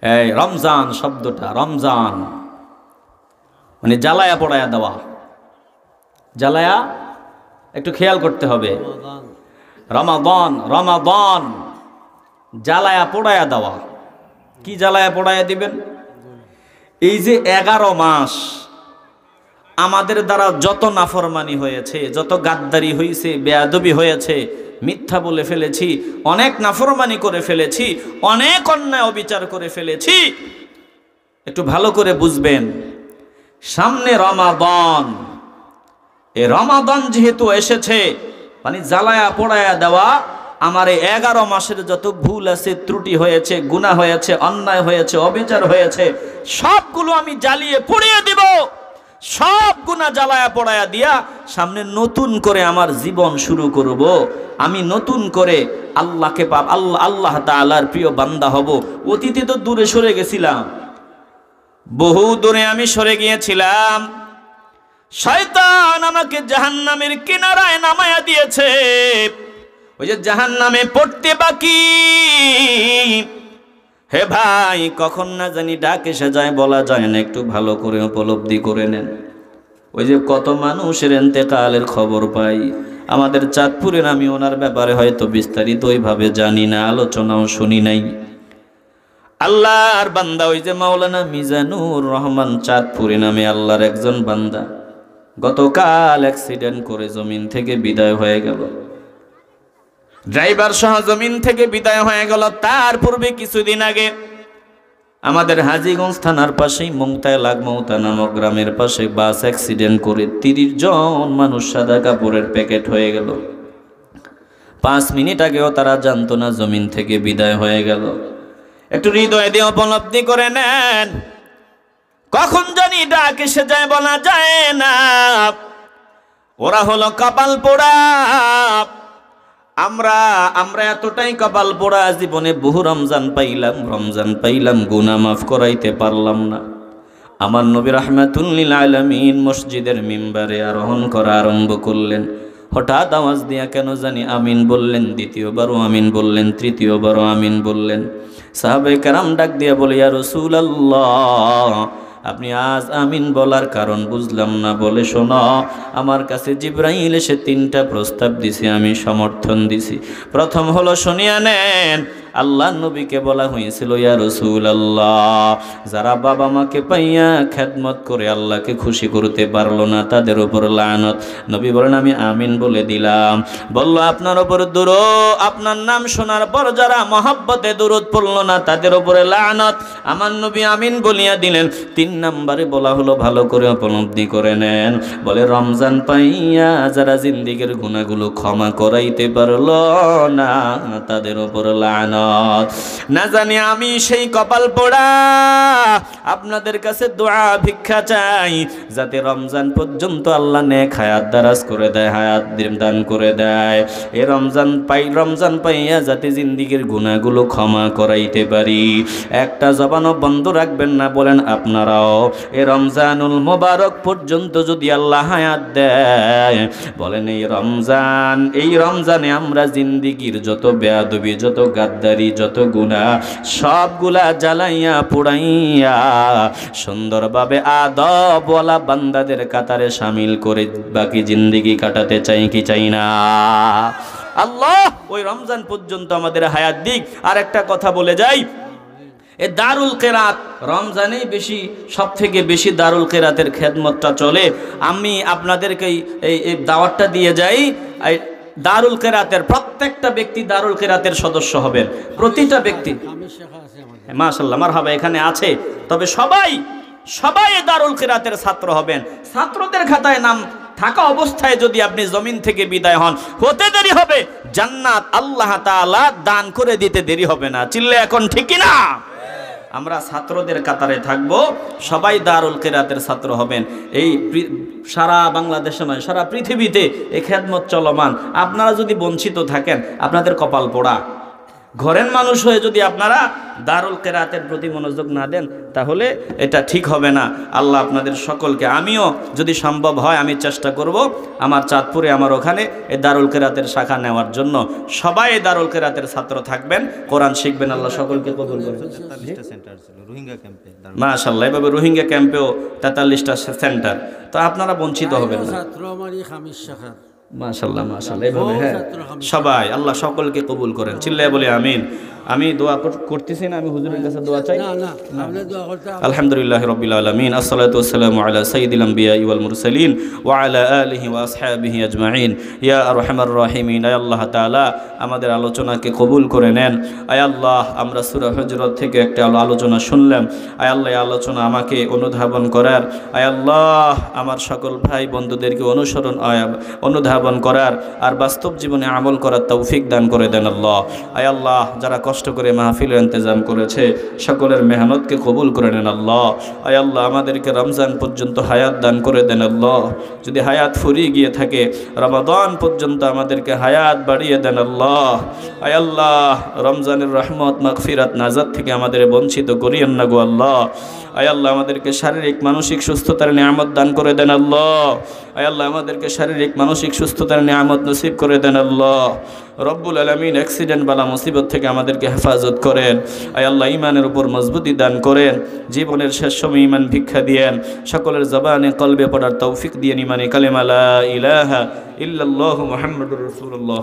এই রমজান শব্দটা, রমজান মানে জ্বালায়া পোড়ায়া দেওয়া। জ্বালায়া একটু খেয়াল করতে হবে। রমাদান, রমাদান জ্বালায়া পোড়ায়া দেওয়া। কি জ্বালায়া পোড়ায়া দিবেন? এই যে 11 মাস আমাদের দ্বারা যত নাফরমানি হয়েছে, যত গাদ্দারি হয়েছে, বেয়াদবি হয়েছে, মিথ্যা বলে ফেলেছি, অনেক নাফরমানি করে ফেলেছি, অনেক অন্যায় অবিচার করে ফেলেছি। একটু ভালো করে বুঝবেন, সামনে রমাদান। এই রমাদান যেহেতু এসেছে, মানে জ্বালায়া পোড়ায়া দেওয়া আমার এই 11 মাসের যত ভুল আছে, ত্রুটি হয়েছে, গুনাহ হয়েছে, অন্যায় হয়েছে, অবিচার হয়েছে, সবগুলো আমি জ্বালিয়ে পুড়িয়ে দিব। সব গুনাহ জ্বালায়া পোড়ায়া দিয়া সামনে নতুন করে আমার জীবন শুরু করব। আমি নতুন করে আল্লাহকে পাব, আল্লাহ তাআলার প্রিয় বান্দা হব। অতীতে তো দূরে সরে গেছিলাম, বহু দূরে আমি সরে গিয়েছিলাম। শয়তান আমাকে জাহান্নামের কিনারায় নামায়া দিয়েছে। ওই যে জাহান্নামে পড়তে বাকি, হে ভাই, কখন না জানি ডাক এসে যায়, বলা যায় না। একটু ভালো করে উপলব্ধি করে নেন। ওই যে কত মানুষের ইন্তেকালের খবর পাই আমাদের চাঁদপুরের। আমি ওনার ব্যাপারে হয়তো বিস্তারিত ওইভাবে জানি না, আলোচনাও শুনি নাই। আল্লাহর বান্দা ওই যে মাওলানা মিজানুর রহমান চাঁদপুরি নামে আল্লাহর একজন বান্দা, গতকাল অ্যাক্সিডেন্ট করে জমিন থেকে বিদায় হয়ে গেল। ড্রাইভার সহ জমিন থেকে বিদায় হয়ে গেল। তার পূর্বে কিছুদিন আগে আমাদের হাজীগঞ্জ থানার পাশেই মৌতা নামক গ্রামের পাশে বাস অ্যাক্সিডেন্ট করে 30 জন মানুষ সাদা কাপড়ের প্যাকেট হয়ে গেল। 5 মিনিট আগেও তারা জানতো না জমিন থেকে বিদায় হয়ে গেল। একটু হৃদয় দিয়ে উপলব্ধি করে নেন, কখন জানি ডাক এসে যায়, বলা যায় না। ওরা হলো কপাল পোড়া। আমরা এতটাই কপাল পোড়া, জীবনে বহু রমজান পাইলাম, গুনাহ মাফ করাইতে পারলাম না। আমার নবী রাহমাতুল লিল আলামিন মসজিদের মিম্বারে আরোহণ করা আরম্ভ করলেন। হঠাৎ আওয়াজ দিয়া কেন জানি আমিন বললেন, দ্বিতীয়বারও আমিন বললেন, তৃতীয়বারও আমিন বললেন। সাহাবায়ে কেরাম ডাক দিয়া বলে, ইয়া রাসূলুল্লাহ, আপনি আজ আমিন বলার কারণ বুঝলাম না। বলে, শোনো, আমার কাছে জিবরাইল এসে 3টা প্রস্তাব দিছে, আমি সমর্থন দিছি। প্রথম হলো, শুনিয়া নেন, আল্লাহ নবীকে বলা হয়েছিল, ইয়া রাসূলুল্লাহ, যারা বাবা মাকে পাইয়া খেদমত করে আল্লাহকে খুশি করতে পারলো না, তাদের উপর লানত। নবী বলেন, আমি আমিন বলে দিলাম। বলল, আপনার উপর দুরূদ, আপনার নাম শোনার পর যারা মহব্বতে দুরূদ পড়লো না, তাদের উপরে লানত। আমার নবী আমিন বলিয়া দিলেন। 3 নম্বরে বলা হলো, ভালো করে উপলব্ধি করে নেন, বলে, রমজান পাইয়া যারা জিন্দেগীর গুনাহগুলো ক্ষমা করাইতে পারলো না, তাদের উপর লানত। না জানি আমি সেই কপাল পোড়া। আপনাদের কাছে দোয়া ভিক্ষা চাই, যাতে রমজান পর্যন্ত আল্লাহ নেক হায়াত দারাজ করে দেয়, হায়াত দান করে দেয়। এই রমজান পাইয়া যাতে জিন্দেগীর গুনাহগুলো ক্ষমা করাইতে পারি। একটা জবানও বন্ধ রাখবেন না। বলেন আপনারাও, এই রমজানুল মোবারক পর্যন্ত যদি আল্লাহ হায়াত দেয়, বলেন এই রমজানে আমরা জিন্দেগীর যত বেয়াদবি, যত গাদ্দারি, যত গুনাহ, সবগুলা জ্বালাইয়া পোড়াইয়া সুন্দরভাবে আদবওয়ালা বান্দাদের কাতারে শামিল করে বাকি জিন্দেগি কাটাতে চাই কি চাই না? আল্লাহ ওই রমজান পর্যন্ত আমাদের হায়াত দিক। আর একটা কথা বলে যাই, এই দারুল কেরাত রমজানেই সব থেকে বেশি দারুল কেরাতের খেদমতটা চলে। আমি আপনাদেরকে এই দাওয়াতটা দিয়ে যাই, দারুল কেরাতের প্রত্যেকটা ব্যক্তি দারুল কেরাতের সদস্য হবেন। প্রতিটা ব্যক্তি, মাশাআল্লাহ, মারহাবা, এখানে আছে। তবে সবাই দারুল কেরাতের ছাত্র হবেন। ছাত্রদের খাতায় নাম থাকা অবস্থায় যদি আপনি জমিন থেকে বিদায় হন, হতে দেরি হবে, জান্নাত আল্লাহ তাআলা দান করে দিতে দেরি হবে না। চিল্লে এখন ঠিক না? আমরা ছাত্রদের কাতারে থাকব, সবাই দারুল কেরাতের ছাত্র হবেন। এই সারা বাংলাদেশে নয়, সারা পৃথিবীতে এই খেদমত চলমান। আপনারা যদি বঞ্চিত থাকেন, আপনাদের কপাল পোড়া। ঘরের মানুষ হয়ে যদি আপনারা দারুল কিরাতের প্রতি মনোযোগ না দেন তাহলে এটা ঠিক হবে না। আল্লাহ আপনাদের সকলকে, আমিও যদি সম্ভব হয় আমি চেষ্টা করব আমার চাঁদপুরে আমার ওখানে এই দারুল কিরাতের শাখা নেওয়ার জন্য। সবাই এই দারুল কিরাতের ছাত্র থাকবেন, কোরআন শিখবেন। আল্লাহ সকলকে কবুল করবেন। মাশাআল্লাহ, এভাবে রোহিঙ্গা ক্যাম্পেও 43টা সেন্টার। তো আপনারা বঞ্চিত হবেন না। মাশাআল্লাহ মাশাআল্লাহ, এভাবে হ্যাঁ সবাই আল্লাহ সকলকে কবুল করেন। চিল্লায় বলি আমিন। আমি দোয়া করতেছি না, আমি হুজুরের কাছে দোয়া চাই। আলহামদুলিল্লাহি রাব্বিল আলামিন, আসসালাতু ওয়াসসালামু আলা সাইয়্যিদিল আমবিয়া ওয়াল মুরসালিন ওয়া আলা আলিহি ওয়া আসহাবিহি আজমাইন। ইয়া আরহামার রাহিমিন, আয় আল্লাহ তাআলা আমাদের আলোচনাকে কবুল করে নেন। আয় আল্লাহ, আমরা সূরা হুজুরাত থেকে একটা আলোচনা শুনলাম। আয় আল্লাহ, এই আলোচনা আমাকে অনুধাবন করার, আয় আল্লাহ আমার সকল ভাই বন্ধুদেরকে অনুধাবন করার আর বাস্তব জীবনে আমল করার তৌফিক দান করে দেন আল্লাহ। আয় আল্লাহ, যারা কষ্ট করে মাহফিলের ইন্তজাম করেছে সকলের মেহনতকে কবুল করে নেন আল্লাহ। আয় আল্লাহ, আমাদেরকে রমজান পর্যন্ত হায়াত দান করে দেন আল্লাহ। যদি হায়াত ফুরিয়ে গিয়ে থাকে রমাদান পর্যন্ত আমাদেরকে হায়াত বাড়িয়ে দেন আল্লাহ। আয় আল্লাহ, রমজানের রহমত মাগফিরাত নাজাত থেকে আমাদের বঞ্চিত করিয়েন না গো আল্লাহ। আয় আল্লাহ, আমাদেরকে শারীরিক মানসিক সুস্থতার নিয়ামত দান করে দেন আল্লাহ। আয় আল্লাহ, আমাদেরকে শারীরিক মানসিক সুস্থতার নিয়ামত নসিব করে দেন আল্লাহ। রব্বুল আলামিন, অ্যাক্সিডেন্ট বালা মুসিবত থেকে আমাদেরকে হেফাজত করেন। আয় আল্লাহ, ঈমানের উপর মজবুতি দান করেন। জীবনের শেষ সময় ঈমান ভিক্ষা দিয়েন। সকলের জবানে কলবে পড়ার তৌফিক দিয়েন। ঈমানে কালেমা লা ইলাহা ইল্লাল্লাহু মুহাম্মাদুর রাসূলুল্লাহ।